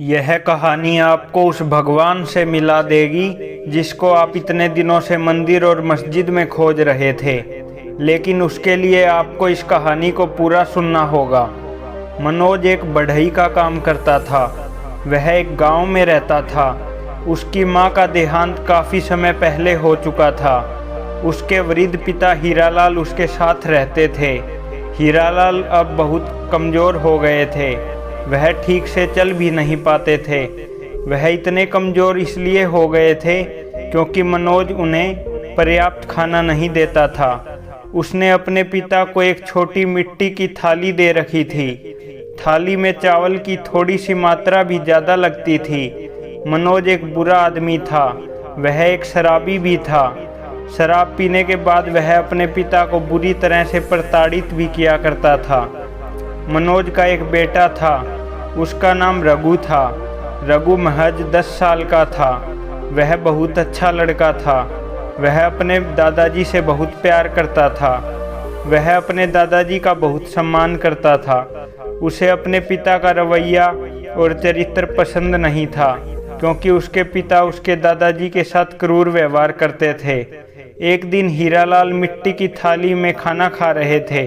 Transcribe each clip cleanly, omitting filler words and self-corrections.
यह कहानी आपको उस भगवान से मिला देगी जिसको आप इतने दिनों से मंदिर और मस्जिद में खोज रहे थे, लेकिन उसके लिए आपको इस कहानी को पूरा सुनना होगा। मनोज एक बढ़ई का काम करता था। वह एक गांव में रहता था। उसकी मां का देहांत काफ़ी समय पहले हो चुका था। उसके वृद्ध पिता हीरालाल उसके साथ रहते थे। हीरालाल अब बहुत कमज़ोर हो गए थे। वह ठीक से चल भी नहीं पाते थे। वह इतने कमज़ोर इसलिए हो गए थे क्योंकि मनोज उन्हें पर्याप्त खाना नहीं देता था। उसने अपने पिता को एक छोटी मिट्टी की थाली दे रखी थी। थाली में चावल की थोड़ी सी मात्रा भी ज़्यादा लगती थी। मनोज एक बुरा आदमी था। वह एक शराबी भी था। शराब पीने के बाद वह अपने पिता को बुरी तरह से प्रताड़ित भी किया करता था। मनोज का एक बेटा था। उसका नाम रघु था। रघु महज 10 साल का था। वह बहुत अच्छा लड़का था। वह अपने दादाजी से बहुत प्यार करता था। वह अपने दादाजी का बहुत सम्मान करता था। उसे अपने पिता का रवैया और चरित्र पसंद नहीं था क्योंकि उसके पिता उसके दादाजी के साथ क्रूर व्यवहार करते थे। एक दिन हीरालाल मिट्टी की थाली में खाना खा रहे थे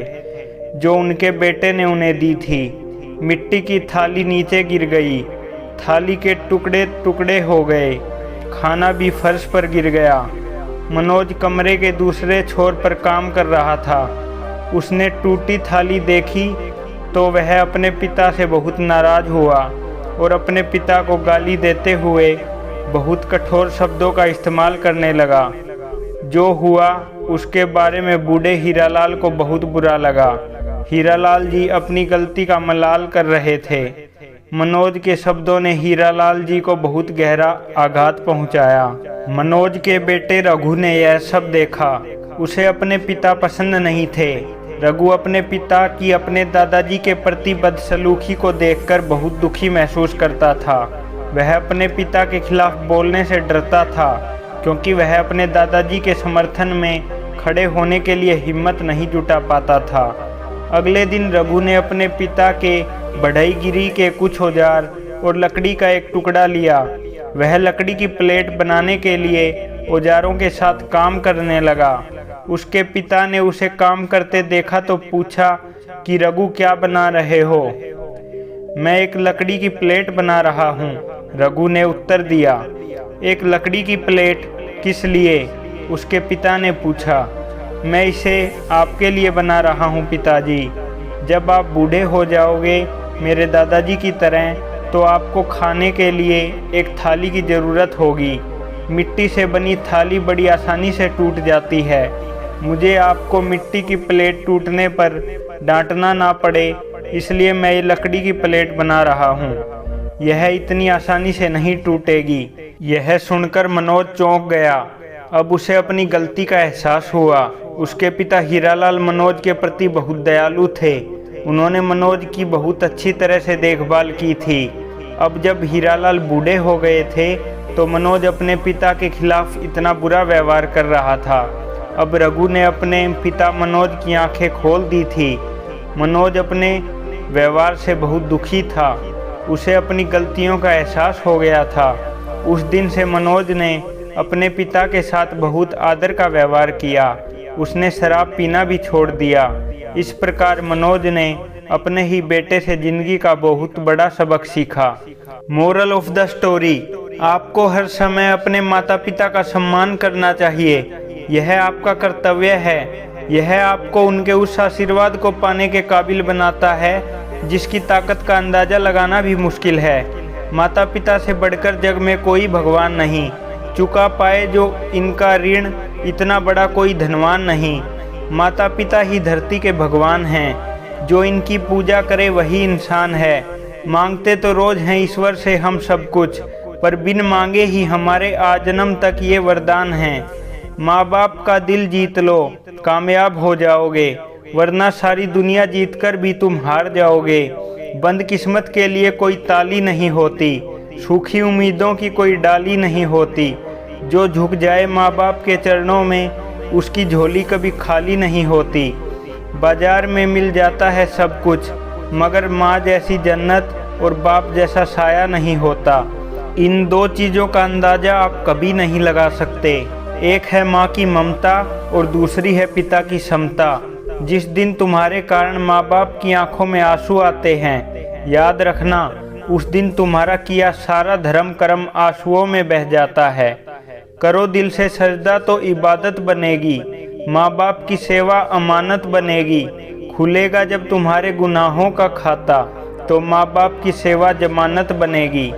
जो उनके बेटे ने उन्हें दी थी। मिट्टी की थाली नीचे गिर गई। थाली के टुकड़े टुकड़े हो गए। खाना भी फर्श पर गिर गया। मनोज कमरे के दूसरे छोर पर काम कर रहा था। उसने टूटी थाली देखी तो वह अपने पिता से बहुत नाराज़ हुआ और अपने पिता को गाली देते हुए बहुत कठोर शब्दों का इस्तेमाल करने लगा। जो हुआ उसके बारे में बूढ़े हीरालाल को बहुत बुरा लगा। हीरालाल जी अपनी गलती का मलाल कर रहे थे। मनोज के शब्दों ने हीरालाल जी को बहुत गहरा आघात पहुंचाया। मनोज के बेटे रघु ने यह सब देखा। उसे अपने पिता पसंद नहीं थे। रघु अपने पिता की अपने दादाजी के प्रति बदसलूकी को देखकर बहुत दुखी महसूस करता था। वह अपने पिता के खिलाफ बोलने से डरता था क्योंकि वह अपने दादाजी के समर्थन में खड़े होने के लिए हिम्मत नहीं जुटा पाता था। अगले दिन रघु ने अपने पिता के बढ़ईगिरी के कुछ औजार और लकड़ी का एक टुकड़ा लिया। वह लकड़ी की प्लेट बनाने के लिए औजारों के साथ काम करने लगा। उसके पिता ने उसे काम करते देखा तो पूछा कि रघु क्या बना रहे हो? मैं एक लकड़ी की प्लेट बना रहा हूँ, रघु ने उत्तर दिया। एक लकड़ी की प्लेट किस लिए? उसके पिता ने पूछा। मैं इसे आपके लिए बना रहा हूँ पिताजी। जब आप बूढ़े हो जाओगे मेरे दादाजी की तरह तो आपको खाने के लिए एक थाली की ज़रूरत होगी। मिट्टी से बनी थाली बड़ी आसानी से टूट जाती है। मुझे आपको मिट्टी की प्लेट टूटने पर डांटना ना पड़े इसलिए मैं ये लकड़ी की प्लेट बना रहा हूँ। यह इतनी आसानी से नहीं टूटेगी। यह सुनकर मनोज चौंक गया। अब उसे अपनी गलती का एहसास हुआ। उसके पिता हीरालाल मनोज के प्रति बहुत दयालु थे। उन्होंने मनोज की बहुत अच्छी तरह से देखभाल की थी। अब जब हीरालाल बूढ़े हो गए थे तो मनोज अपने पिता के खिलाफ इतना बुरा व्यवहार कर रहा था। अब रघु ने अपने पिता मनोज की आंखें खोल दी थी। मनोज अपने व्यवहार से बहुत दुखी था। उसे अपनी गलतियों का एहसास हो गया था। उस दिन से मनोज ने अपने पिता के साथ बहुत आदर का व्यवहार किया। उसने शराब पीना भी छोड़ दिया। इस प्रकार मनोज ने अपने ही बेटे से जिंदगी का बहुत बड़ा सबक सीखा। मोरल ऑफ द स्टोरी, आपको हर समय अपने माता पिता का सम्मान करना चाहिए। यह आपका कर्तव्य है। यह आपको उनके उस आशीर्वाद को पाने के काबिल बनाता है जिसकी ताकत का अंदाज़ा लगाना भी मुश्किल है। माता पिता से बढ़कर जग में कोई भगवान नहीं। चुका पाए जो इनका ऋण इतना बड़ा कोई धनवान नहीं। माता पिता ही धरती के भगवान हैं। जो इनकी पूजा करे वही इंसान है। मांगते तो रोज़ हैं ईश्वर से हम सब कुछ, पर बिन मांगे ही हमारे आजन्म तक ये वरदान हैं। माँ बाप का दिल जीत लो, कामयाब हो जाओगे, वरना सारी दुनिया जीतकर भी तुम हार जाओगे। बंद किस्मत के लिए कोई ताली नहीं होती। सूखी उम्मीदों की कोई डाली नहीं होती। जो झुक जाए माँ बाप के चरणों में उसकी झोली कभी खाली नहीं होती। बाजार में मिल जाता है सब कुछ मगर माँ जैसी जन्नत और बाप जैसा साया नहीं होता। इन दो चीज़ों का अंदाज़ा आप कभी नहीं लगा सकते। एक है माँ की ममता और दूसरी है पिता की समता। जिस दिन तुम्हारे कारण माँ बाप की आंखों में आंसू आते हैं, याद रखना उस दिन तुम्हारा किया सारा धर्म कर्म आंसुओं में बह जाता है। करो दिल से सजदा तो इबादत बनेगी, माँ बाप की सेवा अमानत बनेगी। खुलेगा जब तुम्हारे गुनाहों का खाता, तो माँ बाप की सेवा जमानत बनेगी।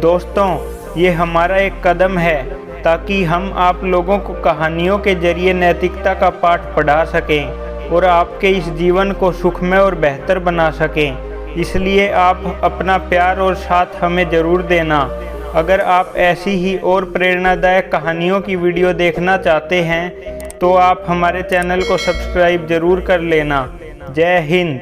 दोस्तों, ये हमारा एक कदम है ताकि हम आप लोगों को कहानियों के जरिए नैतिकता का पाठ पढ़ा सकें और आपके इस जीवन को सुखमय और बेहतर बना सकें। इसलिए आप अपना प्यार और साथ हमें ज़रूर देना। अगर आप ऐसी ही और प्रेरणादायक कहानियों की वीडियो देखना चाहते हैं तो आप हमारे चैनल को सब्सक्राइब ज़रूर कर लेना। जय हिंद।